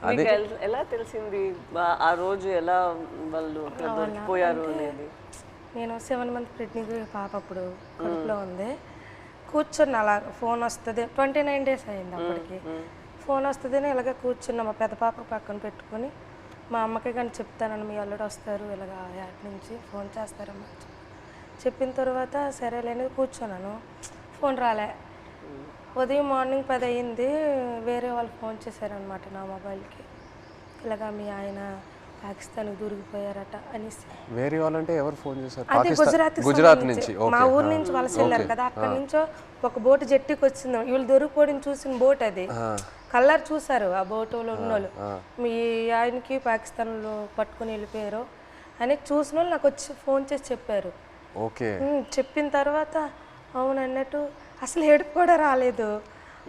అదే ఎలా తెలిసింది ఆ రోజు ఎలా వాళ్ళు అక్కడ దొరికిపోయారు అనేది? నేను 7 మంత్ ప్రెగ్నెంట్ పాప అప్పుడు కడుపులో ఉంది. కూర్చున్న అలా ఫోన్ వస్తుంది, 29 days అయింది అప్పటికి. ఫోన్ వస్తుందని ఇలాగే కూర్చున్నా, మా పెద్ద పాప పక్కన పెట్టుకొని. మా అమ్మకి కానీ చెప్తానని, మీ అల్లుడు వస్తారు ఇలాగ యాడ్ నుంచి ఫోన్ చేస్తారమ్మా చెప్పిన తర్వాత సరేలేని కూర్చున్నాను. ఫోన్ రాలే. ఉదయం మార్నింగ్ 10 అయింది, వేరే వాళ్ళు ఫోన్ చేశారనమాట నా మొబైల్కి. ఇలాగా మీ ఆయన పాకిస్తాన్కి దూరికిపోయారట అనేసి. వేరే వాళ్ళంటే ఎవరు ఫోన్ చేశారు? అదే గుజరాత్ నుంచి. మా ఊరు నుంచి వలస వెళ్ళారు కదా, అక్కడి నుంచో ఒక బోటు జట్టికి వచ్చింది. వీళ్ళు దొరికిపోవడం చూసిన బోట్ అది. కలర్ చూసారు ఆ బోటులో ఉన్నోళ్ళు, మీ ఆయనకి పాకిస్తాన్లో పట్టుకుని వెళ్ళిపోయారు అని చూసిన వాళ్ళు నాకు వచ్చి ఫోన్ చేసి చెప్పారు. ఓకే. చెప్పిన తర్వాత అవును అన్నట్టు అసలు ఏడుపు కూడా రాలేదు,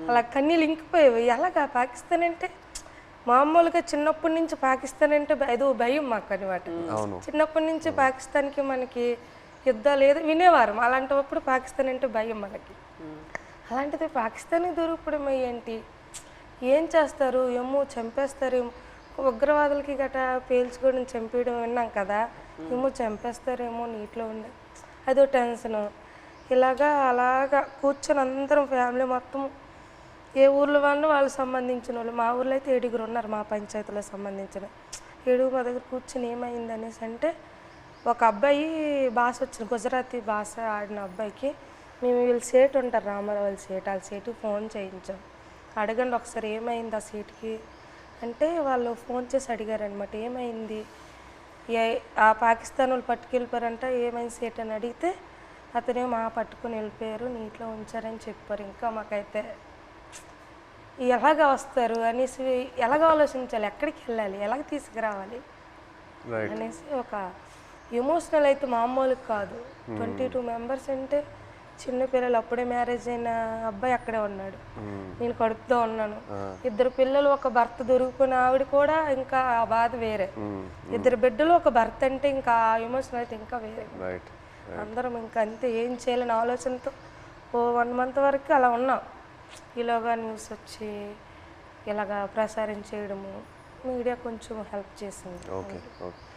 అలా కన్నీళ్ళు ఇంకిపోయేవి. ఎలాగా పాకిస్తాన్ అంటే మామూలుగా చిన్నప్పటి నుంచి పాకిస్తాన్ అంటే ఏదో భయం మాకు అనమాట. చిన్నప్పటి నుంచి పాకిస్తాన్కి మనకి యుద్ధాలు ఏదో వినేవారు, అలాంటప్పుడు పాకిస్తాన్ అంటే భయం మనకి. అలాంటిది పాకిస్తాన్కి దొరికిపోవడం ఏంటి, ఏం చేస్తారు ఏమో, చంపేస్తారేమో, ఉగ్రవాదులకి గట్రా పేల్చుకోవడం చంపేయడం విన్నాం కదా, ఏమో చంపేస్తారేమో నీటిలో ఉండే అదో టెన్షను. అలాగా కూర్చొని అందరం ఫ్యామిలీ మొత్తం ఏ ఊర్లో వాళ్ళు సంబంధించిన వాళ్ళు, మా ఊర్లో అయితే 7 ఉన్నారు మా పంచాయతీలో సంబంధించిన. 7 మా దగ్గర కూర్చొని ఏమైంది అనేసి అంటే, ఒక అబ్బాయి భాష వచ్చింది, గుజరాతీ భాష ఆడిన అబ్బాయికి మేము వీళ్ళు సేటు ఉంటారు రామారావు వాళ్ళ సేటు, వాళ్ళ సేటుకి ఫోన్ చేయించాం. అడగండి ఒకసారి ఏమైంది ఆ సీటుకి అంటే, వాళ్ళు ఫోన్ చేసి అడిగారనమాట ఏమైంది, ఆ పాకిస్తాన్ వాళ్ళు పట్టుకెళ్ళిపోయారంట, ఏమైంది సేట్ అని అడిగితే అతనేమో పట్టుకుని వెళ్ళిపోయారు, నీటిలో ఉంచారని చెప్పారు. ఇంకా మాకైతే ఎలాగ వస్తారు అనేసి, ఎలాగ ఆలోచించాలి, ఎక్కడికి వెళ్ళాలి, ఎలాగ తీసుకురావాలి అనేసి ఒక ఎమోషనల్ అయితే మామూలు కాదు. 22 మెంబర్స్ అంటే చిన్నపిల్లలు, అప్పుడే మ్యారేజ్ అయిన అబ్బాయి అక్కడే ఉన్నాడు, నేను కడుపుతో ఉన్నాను. 2 పిల్లలు, ఒక భర్త దొరికిపోయిన ఆవిడ కూడా ఇంకా ఆ బాధ వేరే. 2 బిడ్డలు, ఒక భర్త అంటే ఇంకా ఆ ఎమోషన్ అయితే ఇంకా వేరే. అందరం ఇంకా అంతే, ఏం చేయాలని ఆలోచనతో 1 month వరకు అలా ఉన్నాం. ఇలాగా న్యూస్ వచ్చి ఇలాగా ప్రసారం చేయడము, మీడియా కొంచెం హెల్ప్ చేసింది.